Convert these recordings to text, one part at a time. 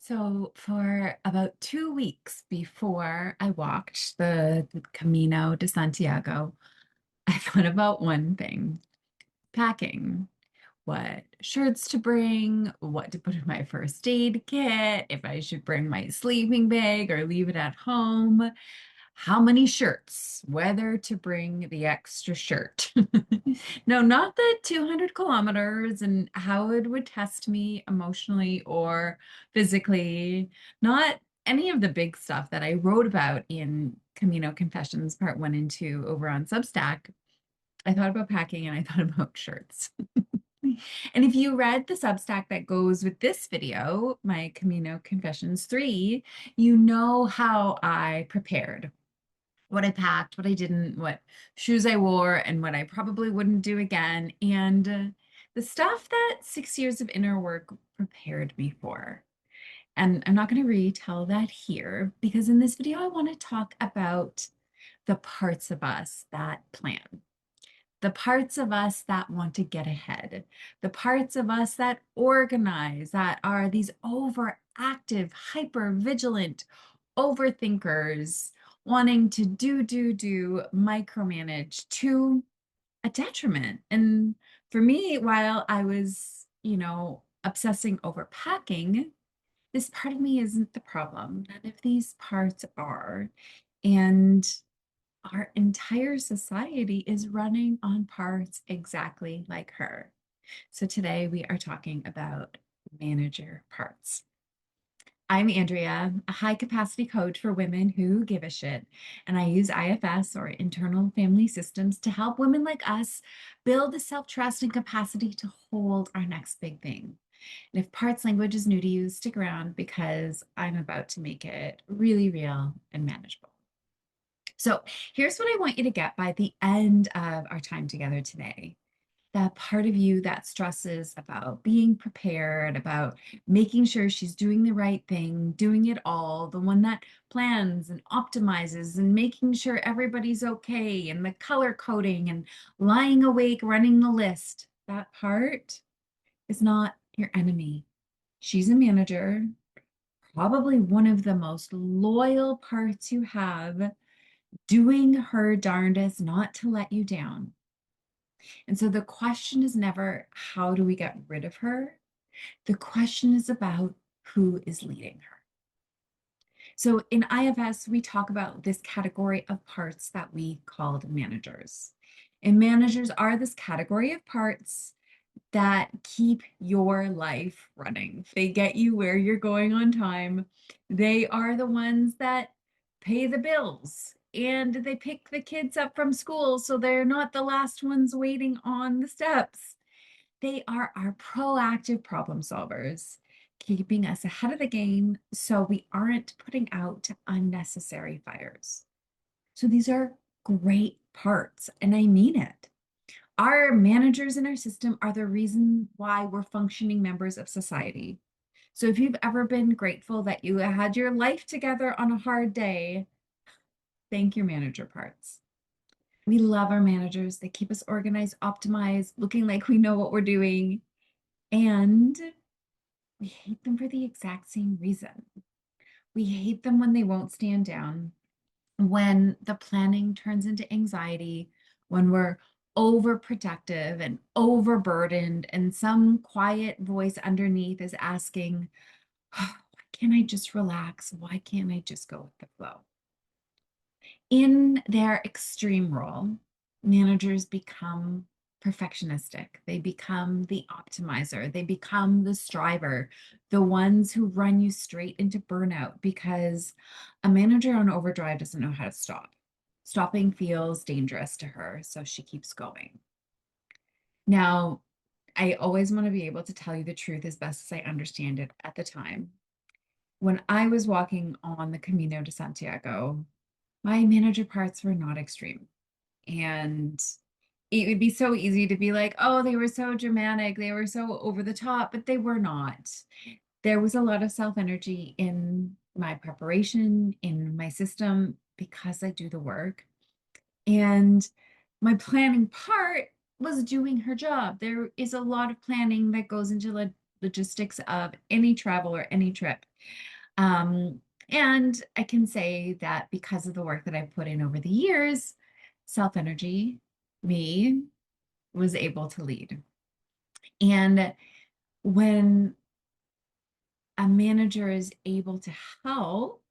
So, for about 2 weeks before I walked the Camino de Santiago, I thought about one thing: packing. What shirts to bring, what to put in my first aid kit, if I should bring my sleeping bag or leave it at home, how many shirts, whether to bring the extra shirt. No, not the 200 kilometers and how it would test me emotionally or physically, not any of the big stuff that I wrote about in Camino Confessions Part 1 and 2 over on Substack. I thought about packing and I thought about shirts. And if you read the Substack that goes with this video, my Camino Confessions 3, you know how I prepared, what I packed, what I didn't, what shoes I wore, and what I probably wouldn't do again. And the stuff that 6 years of inner work prepared me for. And I'm not going to retell that here because in this video, I want to talk about the parts of us that plan, the parts of us that want to get ahead, the parts of us that organize, that are these overactive, hyper vigilant overthinkers wanting to do, micromanage to a detriment. And for me, while I was, obsessing over packing, this part of me isn't the problem. None of these parts are. And our entire society is running on parts exactly like her. So today we are talking about manager parts. I'm Andrea, a high capacity coach for women who give a shit, and I use IFS or internal family systems to help women like us build the self trust and capacity to hold our next big thing. And if parts language is new to you, stick around because I'm about to make it really real and manageable. So here's what I want you to get by the end of our time together today. That part of you that stresses about being prepared, about making sure she's doing the right thing, doing it all, the one that plans and optimizes and making sure everybody's okay, and the color coding and lying awake, running the list. That part is not your enemy. She's a manager, probably one of the most loyal parts you have, doing her darndest not to let you down. And so the question is never, how do we get rid of her? The question is about who is leading her. So in IFS, we talk about this category of parts that we called managers. And managers are this category of parts that keep your life running. They get you where you're going on time. They are the ones that pay the bills and they pick the kids up from school so they're not the last ones waiting on the steps. They are our proactive problem solvers, keeping us ahead of the game so we aren't putting out unnecessary fires. So these are great parts, and I mean it. Our managers in our system are the reason why we're functioning members of society. So if you've ever been grateful that you had your life together on a hard day, thank your manager parts. We love our managers. They keep us organized, optimized, looking like we know what we're doing. And we hate them for the exact same reason. We hate them when they won't stand down, when the planning turns into anxiety, when we're overprotective and overburdened, and some quiet voice underneath is asking, "Oh, why can't I just relax? Why can't I just go with the flow?" In their extreme role, managers become perfectionistic. They become the optimizer. They become the striver, the ones who run you straight into burnout because a manager on overdrive doesn't know how to stop. Stopping feels dangerous to her, so she keeps going. Now, I always want to be able to tell you the truth as best as I understand it at the time. When I was walking on the Camino de Santiago, my manager parts were not extreme. And it would be so easy to be like, oh, they were so dramatic, they were so over the top, but they were not. There was a lot of self energy in my preparation, in my system, because I do the work. And my planning part was doing her job. There is a lot of planning that goes into logistics of any travel or any trip. Um, and I can say that because of the work that I've put in over the years, self energy, me, was able to lead. And when a manager is able to help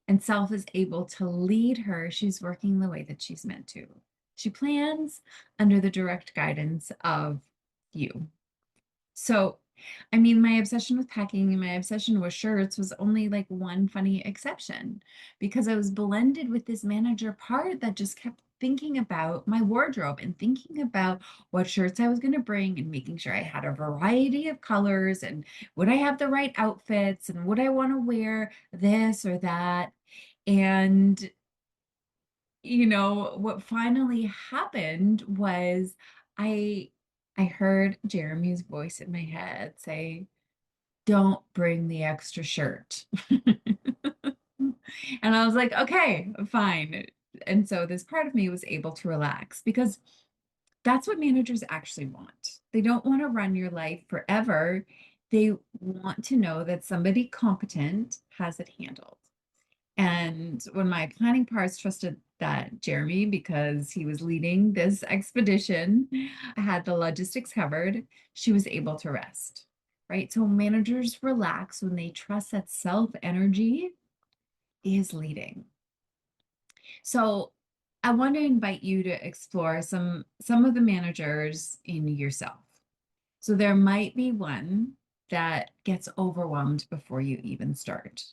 and self is able to lead her, she's working the way that she's meant to. She plans under the direct guidance of you. So, I mean, my obsession with packing and my obsession with shirts was only like one funny exception because I was blended with this manager part that just kept thinking about my wardrobe and thinking about what shirts I was going to bring and making sure I had a variety of colors and would I have the right outfits and would I want to wear this or that. And what finally happened was I I heard Jeremy's voice in my head say, "Don't bring the extra shirt." And I was like, "Okay, fine." And so this part of me was able to relax because that's what managers actually want. They don't want to run your life forever. They want to know that somebody competent has it handled. And when my planning parts trusted that Jeremy, because he was leading this expedition, had the logistics covered, she was able to rest, right? So managers relax when they trust that self energy is leading. So I want to invite you to explore some of the managers in yourself. So there might be one that gets overwhelmed before you even start.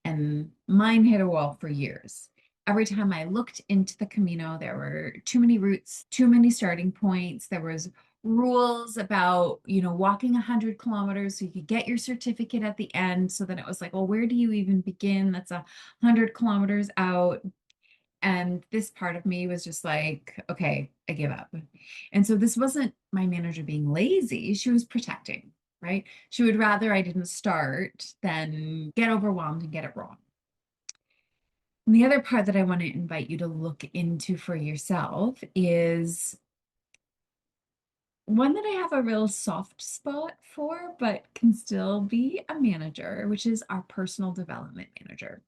And mine hit a wall for years. Every time I looked into the Camino, there were too many routes, too many starting points. There was rules about, walking 100 kilometers so you could get your certificate at the end. So then it was like, well, where do you even begin? That's 100 kilometers out. And this part of me was just like, okay, I give up. And so this wasn't my manager being lazy. She was protecting, right? She would rather I didn't start than get overwhelmed and get it wrong. And the other part that I want to invite you to look into for yourself is one that I have a real soft spot for, but can still be a manager, which is our personal development manager.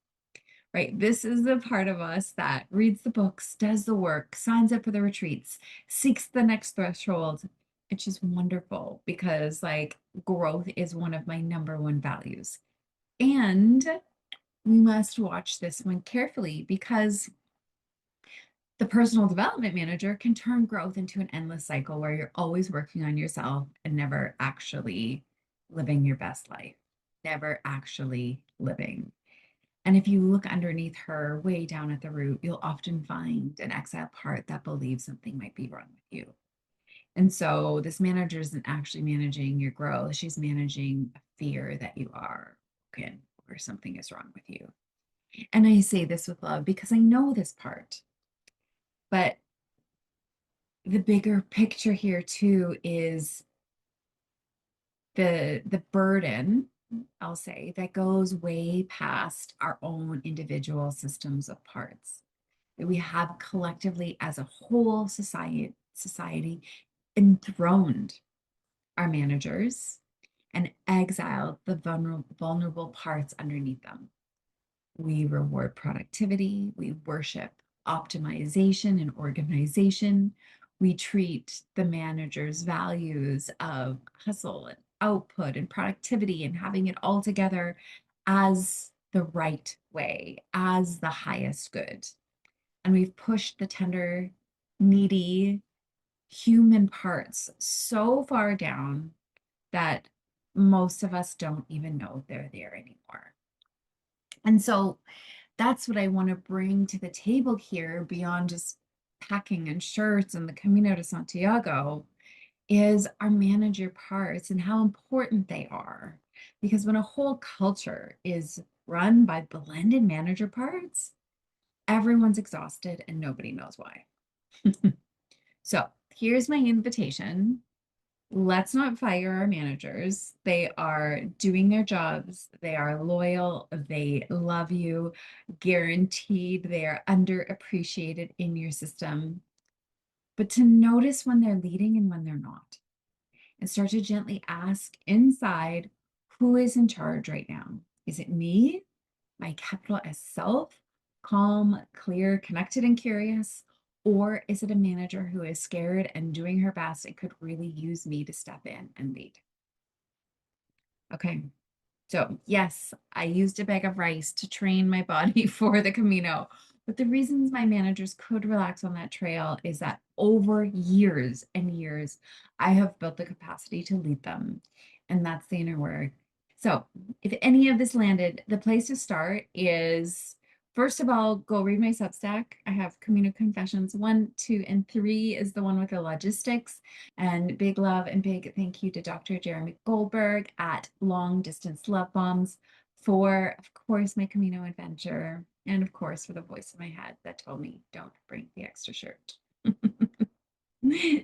Right. This is the part of us that reads the books, does the work, signs up for the retreats, seeks the next threshold. It's just wonderful because like growth is one of my number one values. And we must watch this one carefully because the personal development manager can turn growth into an endless cycle where you're always working on yourself and never actually living your best life, never actually living. And if you look underneath her, way down at the root, you'll often find an exiled part that believes something might be wrong with you. And so this manager isn't actually managing your growth. She's managing a fear that you are broken or something is wrong with you. And I say this with love because I know this part. But the bigger picture here too is the burden, I'll say, that goes way past our own individual systems of parts. That we have collectively as a whole society enthroned our managers and exiled the vulnerable parts underneath them. We reward productivity, we worship optimization and organization. We treat the manager's values of hustle and output and productivity and having it all together as the right way, as the highest good. And we've pushed the tender, needy human parts so far down that most of us don't even know they're there anymore. And so that's what I want to bring to the table here beyond just packing and shirts and the Camino de Santiago is our manager parts and how important they are. Because when a whole culture is run by blended manager parts, everyone's exhausted and nobody knows why. So here's my invitation. Let's not fire our managers. They are doing their jobs. They are loyal. They love you. Guaranteed they are underappreciated in your system. But to notice when they're leading and when they're not. and start to gently ask inside, who is in charge right now? Is it me, my capital S self, calm, clear, connected, and curious? Or is it a manager who is scared and doing her best and could really use me to step in and lead? Okay, so, yes, I used a bag of rice to train my body for the Camino. But the reasons my managers could relax on that trail is that over years and years, I have built the capacity to lead them. And that's the inner work. So, if any of this landed, the place to start is first of all, go read my Substack. I have Camino Confessions 1, 2, and 3 is the one with the logistics. And big love and big thank you to Dr. Jeremy Goldberg at Long Distance Love Bombs for, of course, my Camino adventure. And of course, for the voice in my head that told me, don't bring the extra shirt.